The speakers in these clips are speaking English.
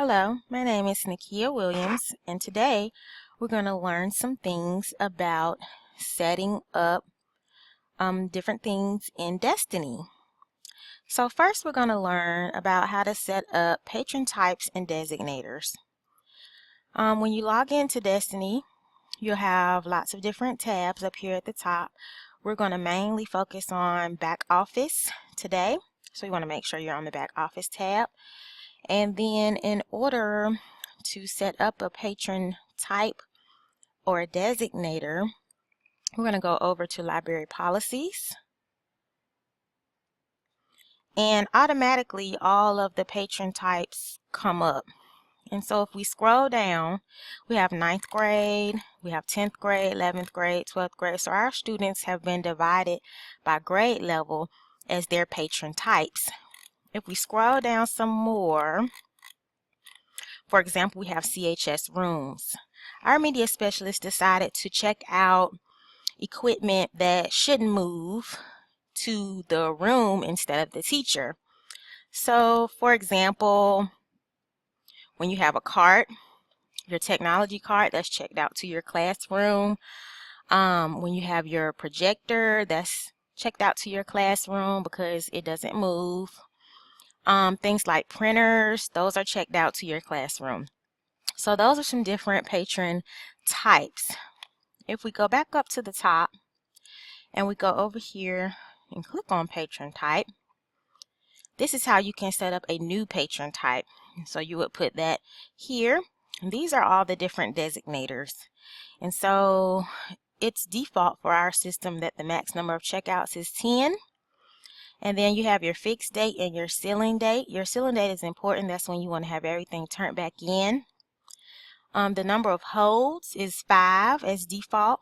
Hello, my name is Nakia Williams, and today we're going to learn some things about setting up different things in Destiny. So first we're going to learn about how to set up patron types and designators. When you log into Destiny, you'll have lots of different tabs up here at the top. We're going to mainly focus on back office today, so you want to make sure you're on the back office tab. And then in order to set up a patron type or a designator, we're going to go over to library policies. And automatically all of the patron types come up. And so if we scroll down, we have 9th grade, we have 10th grade, 11th grade, 12th grade. So our students have been divided by grade level as their patron types. If we scroll down some more, for example, we have CHS rooms. Our media specialist decided to check out equipment that shouldn't move to the room instead of the teacher. So, for example, when you have a cart, your technology cart, that's checked out to your classroom. When you have your projector, that's checked out to your classroom because it doesn't move. Things like printers, those are checked out to your classroom. So those are some different patron types. If we go back up to the top and we go over here and click on patron type, this is how you can set up a new patron type. So you would put that here. And these are all the different designators. And so it's default for our system that the max number of checkouts is 10. And then you have your fixed date and your ceiling date. Your ceiling date is important. That's when you want to have everything turned back in. The number of holds is 5 as default.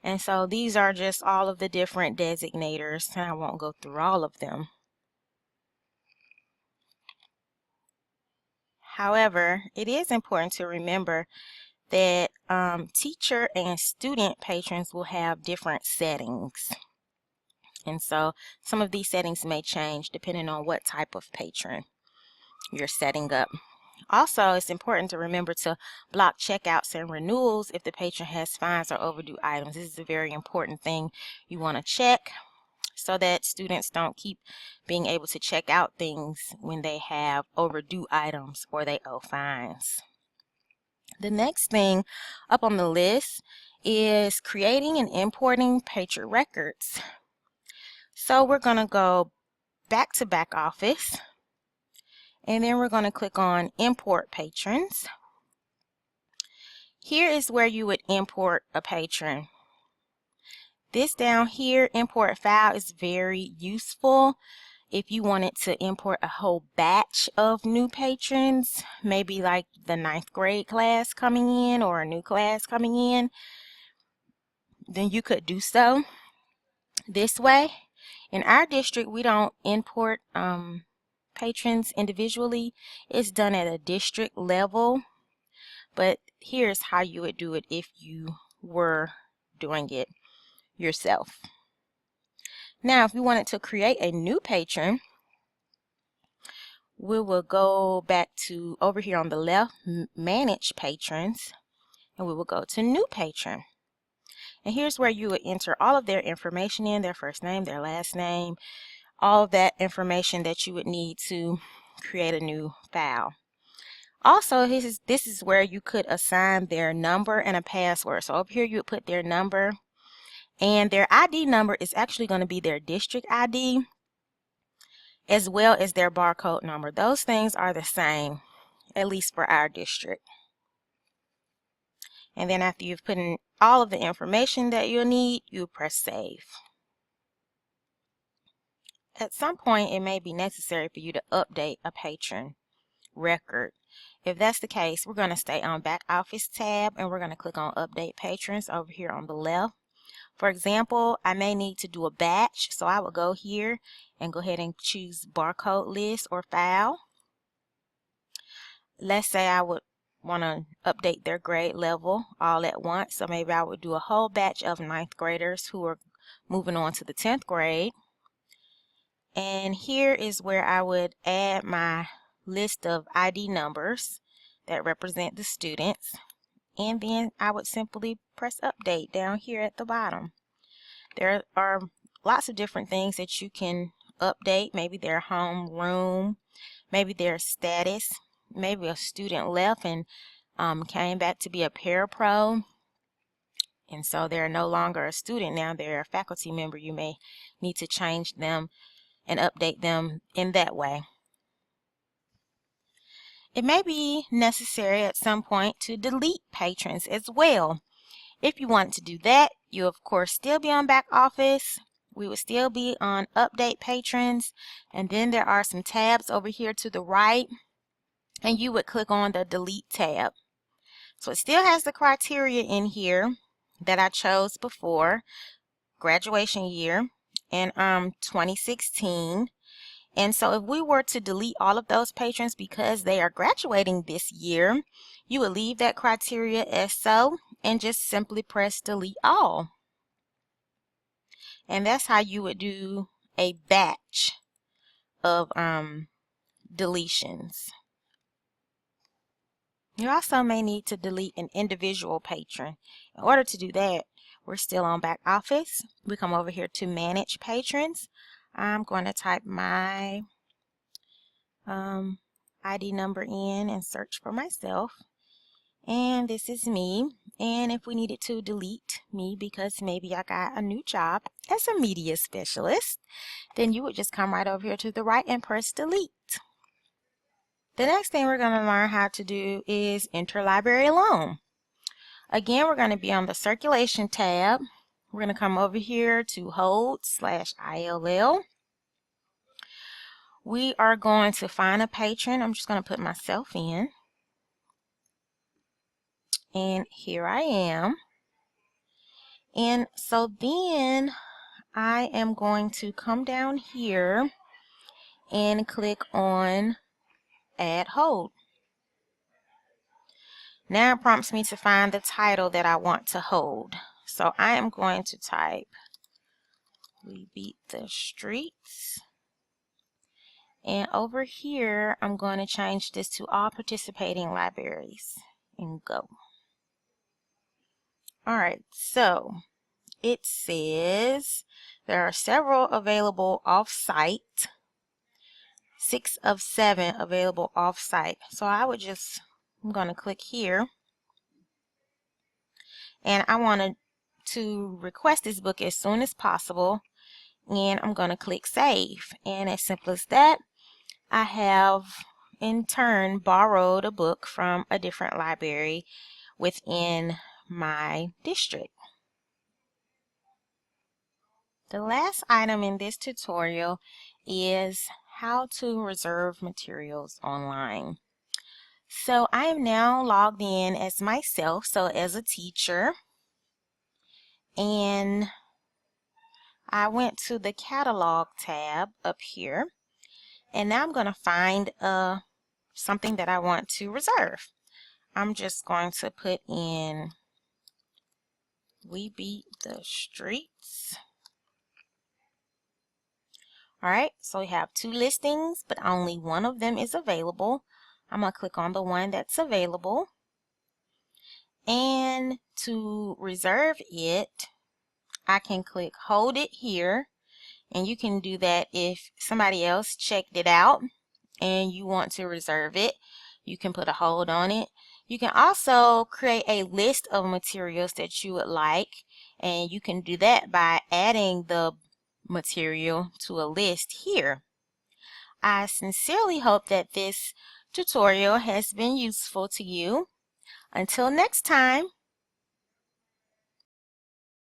And so these are just all of the different designators, and I won't go through all of them. However, it is important to remember that teacher and student patrons will have different settings. And so some of these settings may change depending on what type of patron you're setting up. Also, it's important to remember to block checkouts and renewals if the patron has fines or overdue items. This is a very important thing you want to check so that students don't keep being able to check out things when they have overdue items or they owe fines. The next thing up on the list is creating and importing patron records. So we're going to go back to back office. And then we're going to click on Import Patrons. Here is where you would import a patron. This down here, Import File, is very useful if you wanted to import a whole batch of new patrons, maybe like the 9th grade class coming in or a new class coming in, then you could do so this way. In our district, we don't import patrons individually. It's done at a district level, but here's how you would do it if you were doing it yourself. Now, if we wanted to create a new patron, we will go back to over here on the left, manage patrons, and we will go to new patron. And here's where you would enter all of their information in, their first name, their last name, all of that information that you would need to create a new file. Also, this is where you could assign their number and a password. So over here you would put their number, and their ID number is actually going to be their district ID as well as their barcode number. Those things are the same, at least for our district. And then after you've put in all of the information that you'll need, you press save. At some point, it may be necessary for you to update a patron record. If that's the case, we're going to stay on back office tab and we're going to click on update patrons over here on the left. For example, I may need to do a batch, so I will go here and go ahead and choose barcode list or file. Let's say I would want to update their grade level all at once, so maybe I would do a whole batch of 9th graders who are moving on to the 10th grade. And here is where I would add my list of ID numbers that represent the students. And then I would simply press update down here at the bottom. There are lots of different things that you can update. Maybe their home room, maybe their status, maybe a student left and came back to be a parapro, and so they're no longer a student now, they're a faculty member. You may need to change them and update them in that way. It may be necessary at some point to delete patrons as well. If you want to do that, you of course still be on back office. We would still be on update patrons, and then there are some tabs over here to the right, and you would click on the delete tab. So it still has the criteria in here that I chose before, graduation year and 2016. And so if we were to delete all of those patrons because they are graduating this year, you would leave that criteria as so and just simply press delete all. And that's how you would do a batch of deletions. You also may need to delete an individual patron. In order to do that, we're still on back office. We come over here to manage patrons. I'm going to type my ID number in and search for myself. And this is me. And if we needed to delete me because maybe I got a new job as a media specialist, then you would just come right over here to the right and press delete. The next thing we're going to learn how to do is interlibrary loan. Again, we're going to be on the circulation tab. We're going to come over here to hold/ILL. We are going to find a patron. I'm just going to put myself in. And here I am. And so then I am going to come down here and click on add hold. Now it prompts me to find the title that I want to hold. So I am going to type "We Beat the Streets." And over here, I'm going to change this to all participating libraries and go. Alright, so it says there are several available off-site. 6 of 7 available off-site. So I'm going to click here. And I want to request this book as soon as possible. And I'm going to click save. And as simple as that, I have in turn borrowed a book from a different library within my district. The last item in this tutorial is how to reserve materials online. So I am now logged in as myself, so as a teacher, and I went to the catalog tab up here, and now I'm going to find something that I want to reserve. I'm just going to put in "We Beat the Streets." Alright, so we have 2 listings, but only one of them is available. I'm going to click on the one that's available. And to reserve it, I can click hold it here. And you can do that if somebody else checked it out and you want to reserve it. You can put a hold on it. You can also create a list of materials that you would like. And you can do that by adding the material to a list here. I sincerely hope that this tutorial has been useful to you. Until next time,